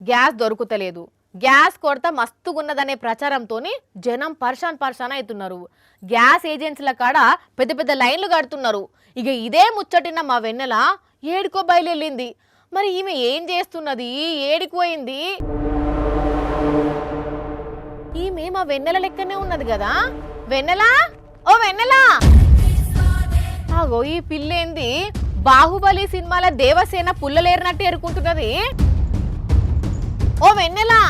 Gas దొరుకుతలేదు, gas కొరత మస్తుగున్నదనే ప్రచారంతోని జనం పర్షాన్ అవుతున్నారు. గ్యాస్ ఏజెన్సీల కాడ పెద్ద పెద్ద లైన్లు కడుతున్నారు. ఇక ఇదే ముచ్చటిన మా వెన్నెల ఏడుకో బయలుదేరింది. మరి ఈమె ఏం చేస్తున్నది, ఏడిపోయింది? ఈమె మా వెన్నెల లెక్కనే ఉన్నది కదా. వెన్నెలా, ఓ వెన్నెలా, ఆగో ఈ పిల్లేంది బాహుబలి సినిమాల దేవసేన పుల్లలేరినట్టు ఎరుకుంటున్నది. ఓ వెన్నెలా,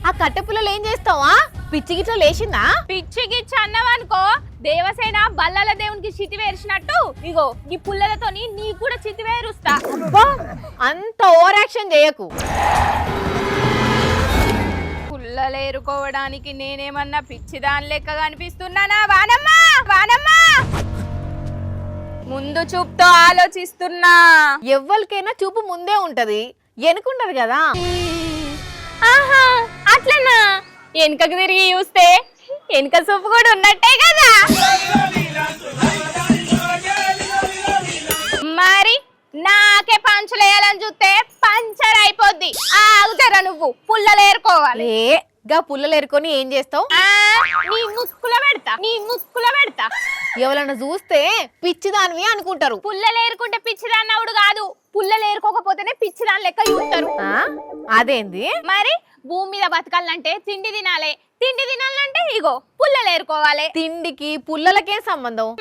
ఆ కట్టె పుల్లలు ఏం చేస్తావా? పిచ్చి గిట్ల లేచిందా? పిచ్చి గిచ్చి అన్నావనుకో దేవసేన బల్లల దేవునికి చితి వేర్చినట్టు ఇగో ఈ పుల్లలతోని నీ కూడా చితి వేరుస్తా. అంత ఓవర్ యాక్షన్ చేయకు. పుల్లలు ఏరుకోవడానికి నేనేమన్నా పిచ్చిదాని లెక్క కనిపిస్తున్నానా? వానమ్మా వానమ్మా, ముందు చూపుతో ఆలోచిస్తున్నా. ఎవ్వరికైనా చూపు ముందే ఉంటది, ఎనుకుంటది కదా. ఆహా అట్లనా? వెనుకకు తిరిగి చూస్తే వెనుక చూపు కూడా ఉన్నట్టే కదా. మరి నాకే పంచులు వేయాలని చూస్తే పంచర్ అయిపోద్ది. ఆగుతారా నువ్వు? పుల్లలు ఏరుకోవాలి. గా పుల్లలు ఏరుకొని ఏం చేస్తావు? నీ ముక్కుల పెడతా, నీ ముక్కుల పెడతా. ఎవరన్నా చూస్తే పిచ్చిదానివి అనుకుంటారు. పుల్లలు ఏరుకుంటే పిచ్చిదాన్ని అవుడు కాదు, పుల్లలు ఏరుకోకపోతేనే పిచ్చిదాని లెక్క చూస్తారు. అదేంది? మరి భూమి మీద బతకాలంటే తిండి తినాలి, తిండి తినాలంటే ఇగో పుల్లలు ఏరుకోవాలి. తిండికి పుల్లలకే సంబంధం?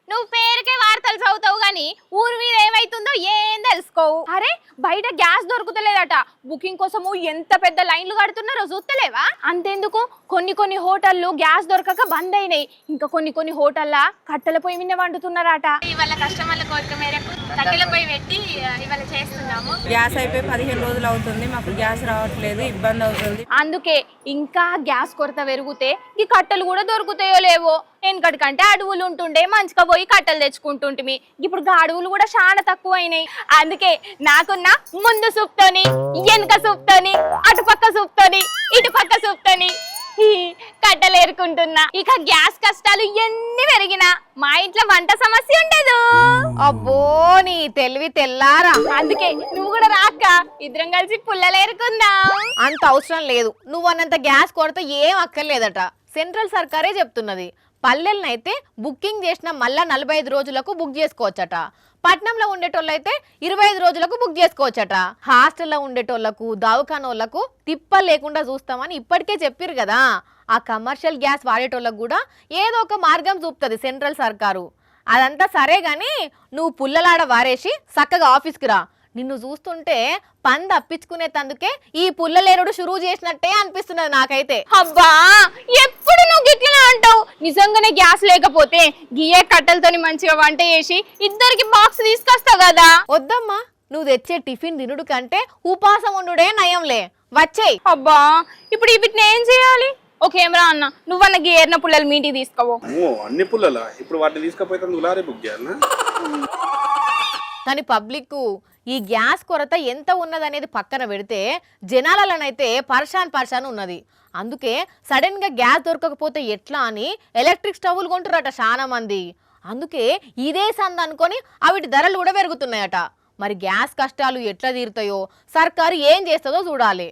నువ్వు పేరుకే వార్తలు చదువుతావు గాని ఊరి మీద ఏమైతుందో ఏం తెలుసుకోవు. అరే బయట గ్యాస్ దొరుకుతలేదట, బుకింగ్ కోసము ఎంత పెద్ద లైన్లు కడుతున్నారో చూస్తలేవా? అంతెందుకు కొన్ని హోటళ్లు గ్యాస్ దొరకక బంద్ అయినాయి, ఇంకా కొన్ని హోటళ్ళ కట్టెల పొయ్యి మీద వండుతున్నారట. ఇవాళ కస్టమర్ల కోరిక మేరకు కట్టెల పొయ్యి పెట్టి ఇవాళ చేస్తున్నాము. గ్యాస్ అయిపోయి 15 రోజులు అవుతుంది, మాకు గ్యాస్ రావట్లేదు, ఇబ్బంది అవుతుంది. అందుకే ఇంకా గ్యాస్ కొరత పెరిగితే ఈ కట్టెలు కూడా దొరుకుతాయో లేవో. వెనకటి కంటే అడవులు ఉంటుండే, మంచిగా పోయి కట్టెలు తెచ్చుకుంటుంటిమి. ఇప్పుడు అడవులు కూడా చాలా తక్కువ అయినాయి. అందుకే నాకున్న ముందు సూప్తోని, వెనక సూప్తోని, అటుపక్క సూప్తోని, ఇటుపక్క సూప్తోని కట్టెలు ఏరుకుంటున్నా. ఇక గ్యాస్ కష్టాలు ఎన్ని పెరిగినా మా ఇంట్లో వంట సమస్య ఉండదు. అబ్బో నీ తెలివి తెల్లారా. అందుకే నువ్వు కూడా రాక్క, ఇద్దరం కలిసి పుల్లలు ఏరుకుందాం. అంత అవసరం లేదు, నువ్వు అన్నంత గ్యాస్ కొరత ఏం అక్కర్లేదట. సెంట్రల్ సర్కారే చెప్తున్నది. పల్లెలనైతే బుకింగ్ చేసిన మళ్ళా 45 రోజులకు బుక్ చేసుకోవచ్చట. పట్నంలో ఉండేటోళ్ళైతే 25 రోజులకు బుక్ చేసుకోవచ్చట. హాస్టల్లో ఉండేటోళ్లకు, దవాఖానోళ్లకు తిప్ప లేకుండా చూస్తామని ఇప్పటికే చెప్పారు కదా. ఆ కమర్షియల్ గ్యాస్ వాడేటోళ్ళకు కూడా ఏదో ఒక మార్గం చూపుతుంది సెంట్రల్ సర్కారు. అదంతా సరే గాని నువ్వు పుల్లలాడ వారేసి చక్కగా ఆఫీస్కి రా. నిన్ను చూస్తుంటే పని తప్పించుకునే తందుకే ఈ పుల్లలేరుడు షురువు చేసినట్టే అనిపిస్తున్నది నాకైతే. అబ్బా ఎప్పుడు నువ్వు గిట్లనే అంటావు. నిజంగానే గ్యాస్ లేకపోతే గియే కట్టెలతోని మంచిగా వంట చేసి ఇద్దరికి బాక్స్ తీసుకొస్తావు కదా. వద్దమ్మా, నువ్వు తెచ్చే టిఫిన్ తినుడు కంటే ఉపాసం ఉండుడే నయంలే. వచ్చేయి. అబ్బా ఇప్పుడు వీటిని ఏం చేయాలి? ఓకేమరా అన్న, నువ్వన్న గేర్న పుల్లలు మీ ఇంటికి తీసుకోవో. అన్ని పుల్లలా? ఇప్పుడు వాటిని తీసుకపోతే ఉలారే బుక్ చేయాలనా? కానీ పబ్లిక్ ఈ గ్యాస్ కొరత ఎంత ఉన్నదనేది పక్కన పెడితే జనాలనైతే పర్షాన్ ఉన్నది. అందుకే సడన్ గా గ్యాస్ దొరకకపోతే ఎట్లా అని ఎలక్ట్రిక్ స్టవ్లు కొంటున్నారట చాలా మంది. అందుకే ఇదే సంద అనుకొని అవిటి ధరలు కూడా పెరుగుతున్నాయట. మరి గ్యాస్ కష్టాలు ఎట్లా తీరుతాయో సర్కారు ఏం చేస్తుందో చూడాలి.